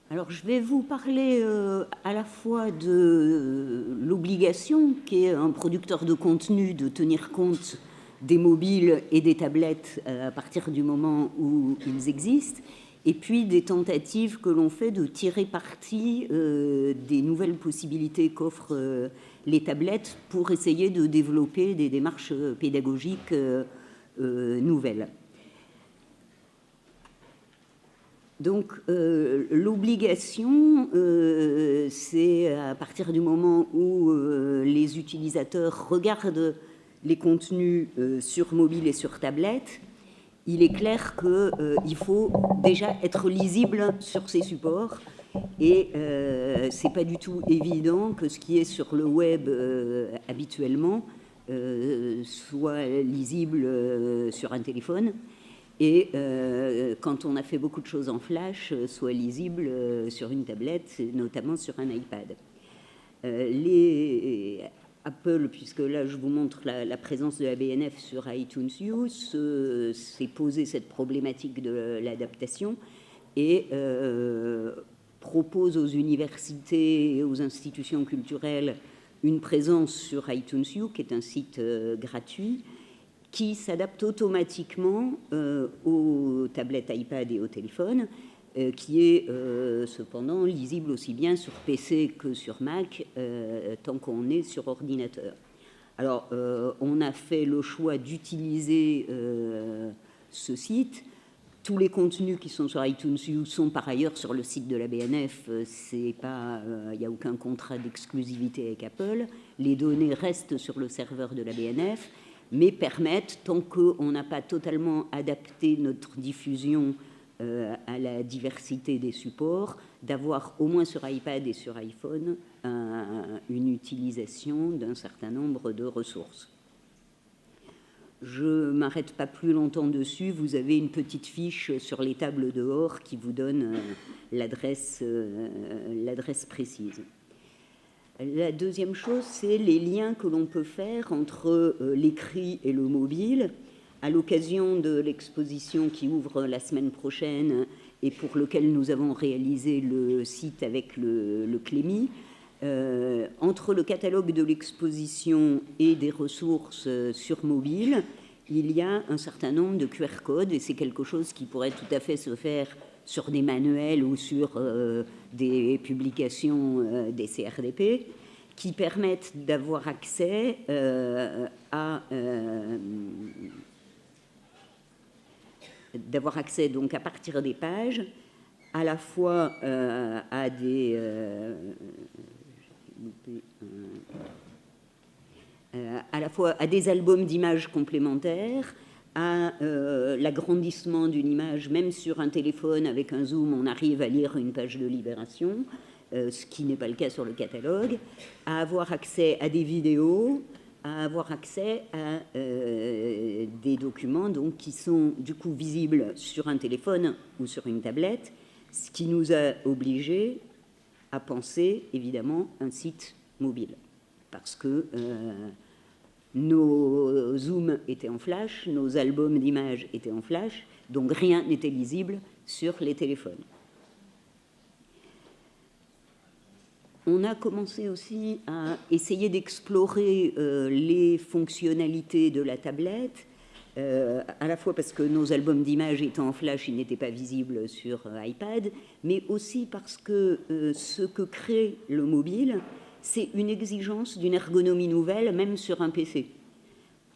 Alors, je vais vous parler à la fois de l'obligation qu'est un producteur de contenu de tenir compte des mobiles et des tablettes à partir du moment où ils existent, et puis des tentatives que l'on fait de tirer parti des nouvelles possibilités qu'offrent les tablettes pour essayer de développer des démarches pédagogiques nouvelles. Donc, l'obligation, c'est à partir du moment où les utilisateurs regardent les contenus sur mobile et sur tablette, il est clair qu'il faut déjà être lisible sur ces supports. Et c'est pas du tout évident que ce qui est sur le web habituellement soit lisible sur un téléphone. Et quand on a fait beaucoup de choses en flash, soit lisible sur une tablette, notamment sur un iPad. Les Apple, puisque là je vous montre la présence de la BNF sur iTunes U, s'est posé cette problématique de l'adaptation et propose aux universités et aux institutions culturelles une présence sur iTunes U, qui est un site gratuit, qui s'adapte automatiquement aux tablettes iPad et aux téléphones, qui est cependant lisible aussi bien sur PC que sur Mac, tant qu'on est sur ordinateur. Alors, on a fait le choix d'utiliser ce site. Tous les contenus qui sont sur iTunes U sont par ailleurs sur le site de la BNF. Il n'y a aucun contrat d'exclusivité avec Apple. Les données restent sur le serveur de la BNF, mais permettent, tant qu'on n'a pas totalement adapté notre diffusion à la diversité des supports, d'avoir au moins sur iPad et sur iPhone une utilisation d'un certain nombre de ressources. Je ne m'arrête pas plus longtemps dessus. Vous avez une petite fiche sur les tables dehors qui vous donne l'adresse précise. La deuxième chose, c'est les liens que l'on peut faire entre l'écrit et le mobile. À l'occasion de l'exposition qui ouvre la semaine prochaine et pour lequel nous avons réalisé le site avec le Clémy, entre le catalogue de l'exposition et des ressources sur mobile, il y a un certain nombre de QR codes et c'est quelque chose qui pourrait tout à fait se faire sur des manuels ou sur des publications des CRDP qui permettent d'avoir accès donc à partir des pages à la fois à des albums d'images complémentaires, à l'agrandissement d'une image, même sur un téléphone avec un zoom, on arrive à lire une page de Libération, ce qui n'est pas le cas sur le catalogue, à avoir accès à des vidéos, à avoir accès à des documents donc, qui sont du coup visibles sur un téléphone ou sur une tablette, ce qui nous a obligés à penser évidemment un site mobile, parce que nos zooms étaient en flash, nos albums d'images étaient en flash, donc rien n'était lisible sur les téléphones. On a commencé aussi à essayer d'explorer les fonctionnalités de la tablette, à la fois parce que nos albums d'images étant en flash, ils n'étaient pas visibles sur iPad, mais aussi parce que ce que crée le mobile, c'est une exigence d'une ergonomie nouvelle, même sur un PC.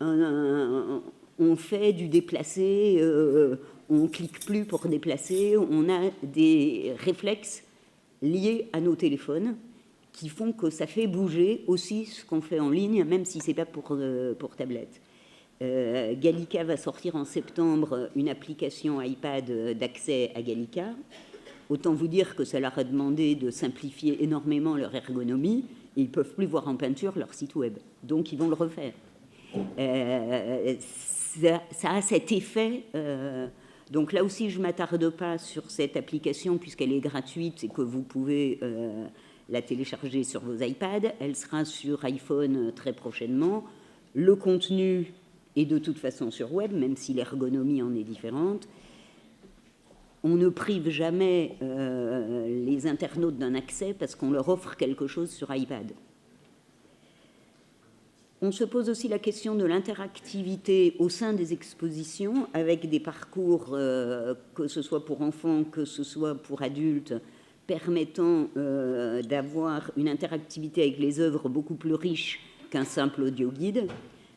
On fait du déplacé, on ne clique plus pour déplacer, on a des réflexes liés à nos téléphones qui font que ça fait bouger aussi ce qu'on fait en ligne, même si ce n'est pas pour tablette. Gallica va sortir en septembre une application iPad d'accès à Gallica. Autant vous dire que ça leur a demandé de simplifier énormément leur ergonomie, et ils ne peuvent plus voir en peinture leur site web. Donc, ils vont le refaire. Ça a cet effet. Donc, là aussi, je ne m'attarde pas sur cette application, puisqu'elle est gratuite et que vous pouvez la télécharger sur vos iPads. Elle sera sur iPhone très prochainement. Le contenu est de toute façon sur web, même si l'ergonomie en est différente. On ne prive jamais les internautes d'un accès parce qu'on leur offre quelque chose sur iPad. On se pose aussi la question de l'interactivité au sein des expositions avec des parcours, que ce soit pour enfants, que ce soit pour adultes, permettant d'avoir une interactivité avec les œuvres beaucoup plus riche qu'un simple audio-guide.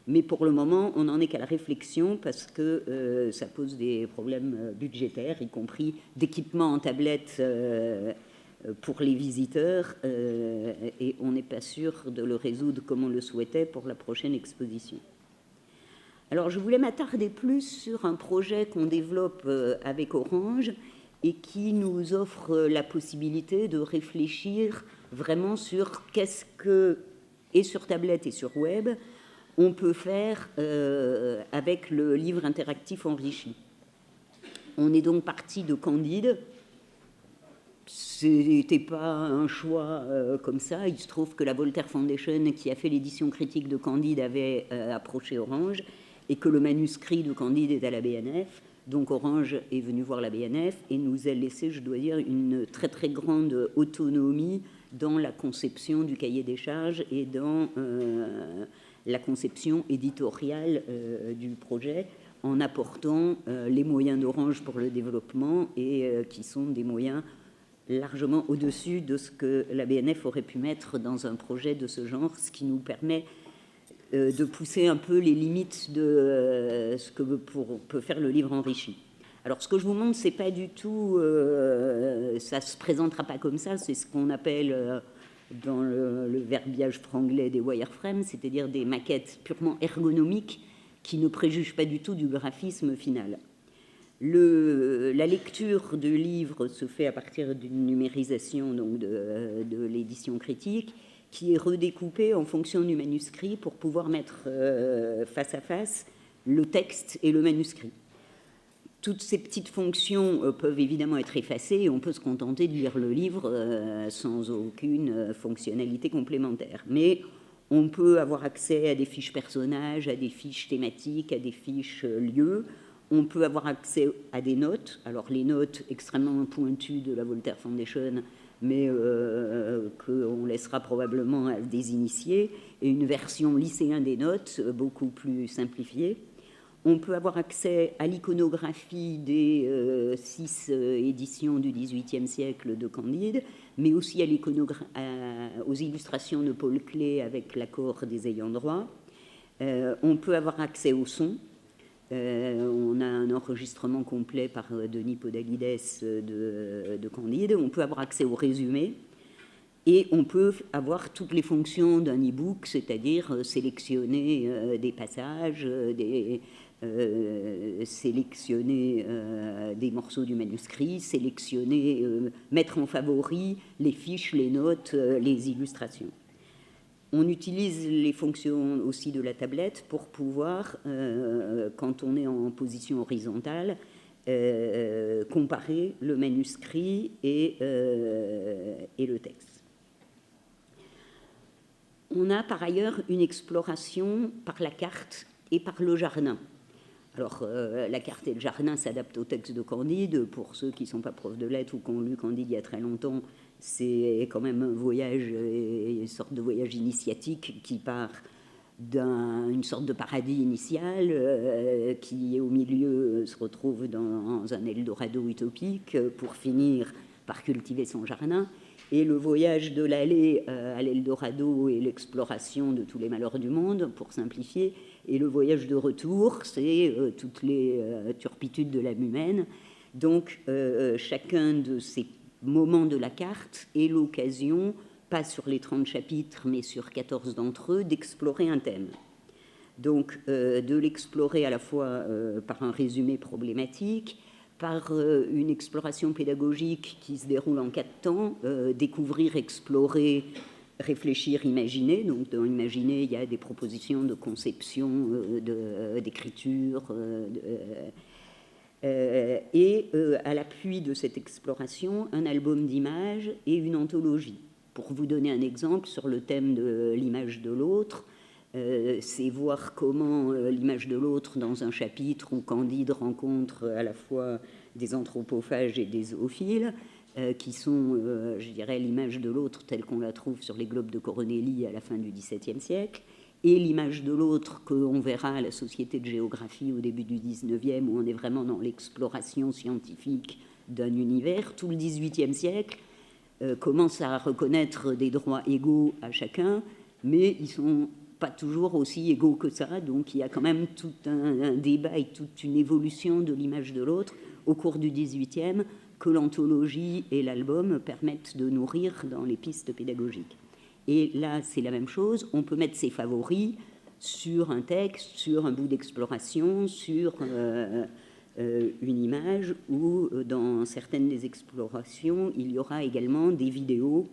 Mais pour le moment, on n'en est qu'à la réflexion parce que ça pose des problèmes budgétaires, y compris d'équipement en tablette pour les visiteurs, et on n'est pas sûr de le résoudre comme on le souhaitait pour la prochaine exposition. Alors, je voulais m'attarder plus sur un projet qu'on développe avec Orange et qui nous offre la possibilité de réfléchir vraiment sur qu'est-ce que, et sur tablette et sur web, on peut faire avec le livre interactif enrichi. On est donc parti de Candide. Ce n'était pas un choix comme ça. Il se trouve que la Voltaire Foundation, qui a fait l'édition critique de Candide, avait approché Orange et que le manuscrit de Candide est à la BNF. Donc Orange est venu voir la BNF et nous a laissé, je dois dire, une très très grande autonomie dans la conception du cahier des charges et dans la conception éditoriale du projet, en apportant les moyens d'Orange pour le développement et qui sont des moyens largement au-dessus de ce que la BNF aurait pu mettre dans un projet de ce genre, ce qui nous permet de pousser un peu les limites de ce que peut faire le livre enrichi. Alors, ce que je vous montre, c'est pas du tout... ça se présentera pas comme ça, c'est ce qu'on appelle, dans le verbiage franglais, des wireframes, c'est-à-dire des maquettes purement ergonomiques qui ne préjugent pas du tout du graphisme final. La lecture du livre se fait à partir d'une numérisation donc de l'édition critique qui est redécoupée en fonction du manuscrit pour pouvoir mettre face à face le texte et le manuscrit. Toutes ces petites fonctions peuvent évidemment être effacées et on peut se contenter de lire le livre sans aucune fonctionnalité complémentaire. Mais on peut avoir accès à des fiches personnages, à des fiches thématiques, à des fiches lieux. On peut avoir accès à des notes, alors les notes extrêmement pointues de la Voltaire Foundation, mais qu'on laissera probablement à des initiés, et une version lycéen des notes, beaucoup plus simplifiée. On peut avoir accès à l'iconographie des 6 éditions du XVIIIe siècle de Candide, mais aussi aux illustrations de Paul Klee avec l'accord des ayants droit. On peut avoir accès au son. On a un enregistrement complet par Denis Podalides de Candide. On peut avoir accès au résumé. Et on peut avoir toutes les fonctions d'un e-book, c'est-à-dire sélectionner des passages, sélectionner des morceaux du manuscrit, sélectionner, mettre en favori les fiches, les notes, les illustrations. On utilise les fonctions aussi de la tablette pour pouvoir, quand on est en position horizontale, comparer le manuscrit et le texte. On a par ailleurs une exploration par la carte et par le jardin. Alors, la carte et le jardin s'adaptent au texte de Candide. Pour ceux qui ne sont pas profs de lettres ou qui ont lu Candide il y a très longtemps, c'est quand même un voyage, une sorte de voyage initiatique qui part d'une sorte de paradis initial qui, au milieu, se retrouve dans un Eldorado utopique pour finir par cultiver son jardin. Et le voyage de l'aller à l'Eldorado et l'exploration de tous les malheurs du monde, pour simplifier, et le voyage de retour, c'est toutes les turpitudes de l'âme humaine. Donc, chacun de ces moments de la carte est l'occasion, pas sur les 30 chapitres, mais sur 14 d'entre eux, d'explorer un thème. Donc, de l'explorer à la fois par un résumé problématique, par une exploration pédagogique qui se déroule en 4 temps, découvrir, explorer, réfléchir, imaginer. Donc, dans imaginer, il y a des propositions de conception, d'écriture, et à l'appui de cette exploration, un album d'images et une anthologie. Pour vous donner un exemple sur le thème de l'image de l'autre, c'est voir comment l'image de l'autre dans un chapitre où Candide rencontre à la fois des anthropophages et des zoophiles, qui sont, je dirais, l'image de l'autre telle qu'on la trouve sur les globes de Coronelli à la fin du XVIIe siècle, et l'image de l'autre qu'on verra à la Société de géographie au début du XIXe, où on est vraiment dans l'exploration scientifique d'un univers. Tout le XVIIIe siècle commence à reconnaître des droits égaux à chacun, mais ils sont pas toujours aussi égaux que ça, donc il y a quand même tout un débat et toute une évolution de l'image de l'autre au cours du XVIIIe, que l'anthologie et l'album permettent de nourrir dans les pistes pédagogiques. Et là, c'est la même chose, on peut mettre ses favoris sur un texte, sur un bout d'exploration, sur une image, ou dans certaines des explorations, il y aura également des vidéos.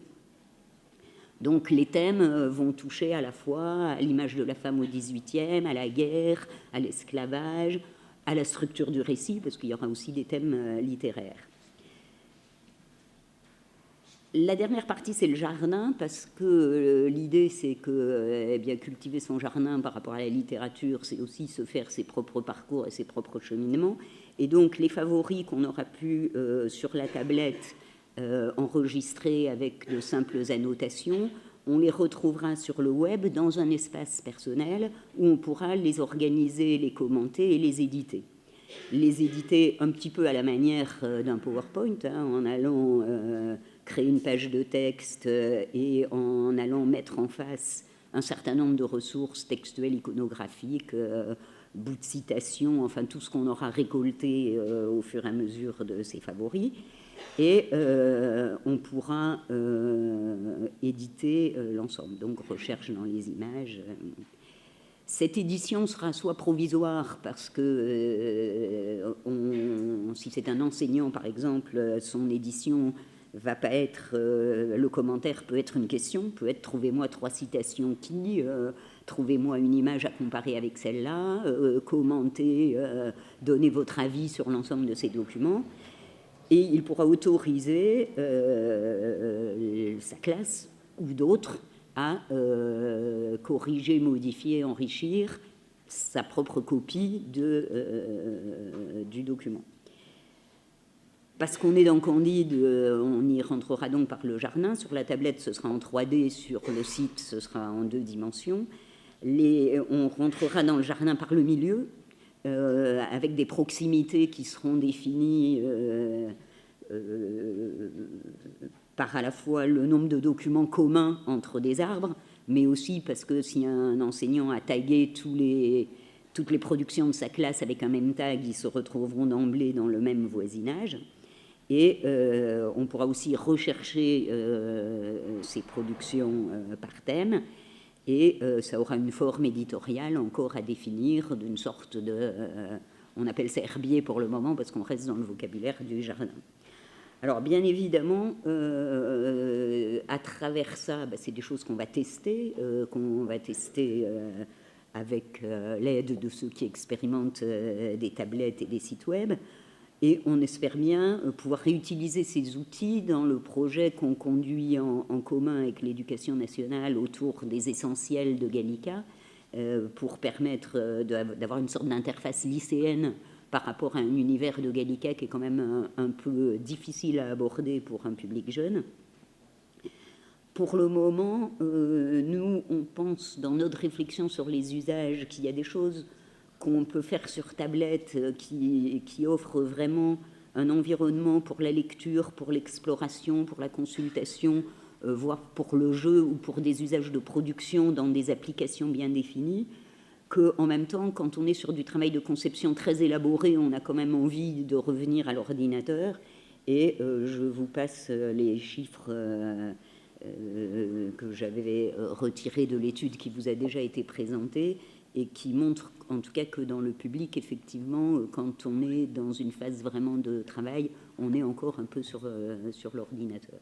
Donc les thèmes vont toucher à la fois à l'image de la femme au XVIIIe, à la guerre, à l'esclavage, à la structure du récit, parce qu'il y aura aussi des thèmes littéraires. La dernière partie, c'est le jardin, parce que l'idée, c'est que bien, cultiver son jardin par rapport à la littérature, c'est aussi se faire ses propres parcours et ses propres cheminements. Et donc, les favoris qu'on aura pu, sur la tablette, enregistrer avec de simples annotations, on les retrouvera sur le web dans un espace personnel où on pourra les organiser, les commenter et les éditer. Les éditer un petit peu à la manière d'un PowerPoint, hein, en allant créer une page de texte et en allant mettre en face un certain nombre de ressources textuelles, iconographiques, bouts de citations, enfin tout ce qu'on aura récolté au fur et à mesure de ces favoris. Et on pourra éditer l'ensemble, donc recherche dans les images. Cette édition sera soit provisoire parce que si c'est un enseignant, par exemple, son édition va pas être, le commentaire peut être une question, peut être trouvez-moi 3 citations qui, trouvez-moi une image à comparer avec celle-là, commentez, donnez votre avis sur l'ensemble de ces documents. Et il pourra autoriser sa classe ou d'autres à corriger, modifier, enrichir sa propre copie du document. Parce qu'on est dans Candide, on y rentrera donc par le jardin. Sur la tablette, ce sera en 3D. Sur le site, ce sera en 2 dimensions. On rentrera dans le jardin par le milieu, avec des proximités qui seront définies par à la fois le nombre de documents communs entre des arbres, mais aussi parce que si un enseignant a tagué toutes les productions de sa classe avec un même tag, ils se retrouveront d'emblée dans le même voisinage. Et on pourra aussi rechercher ces productions par thème, et ça aura une forme éditoriale encore à définir d'une sorte de... on appelle ça herbier pour le moment, parce qu'on reste dans le vocabulaire du jardin. Alors, bien évidemment, à travers ça, c'est des choses qu'on va tester avec l'aide de ceux qui expérimentent des tablettes et des sites web. Et on espère bien pouvoir réutiliser ces outils dans le projet qu'on conduit en commun avec l'Éducation nationale autour des essentiels de Gallica, pour permettre d'avoir une sorte d'interface lycéenne par rapport à un univers de Gallica qui est quand même un peu difficile à aborder pour un public jeune. Pour le moment, nous, on pense dans notre réflexion sur les usages qu'il y a des choses qu'on peut faire sur tablette qui offrent vraiment un environnement pour la lecture, pour l'exploration, pour la consultation, voire pour le jeu ou pour des usages de production dans des applications bien définies, qu'en même temps, quand on est sur du travail de conception très élaboré, on a quand même envie de revenir à l'ordinateur. Et je vous passe les chiffres que j'avais retirés de l'étude qui vous a déjà été présentée et qui montrent en tout cas que dans le public, effectivement, quand on est dans une phase vraiment de travail, on est encore un peu sur l'ordinateur.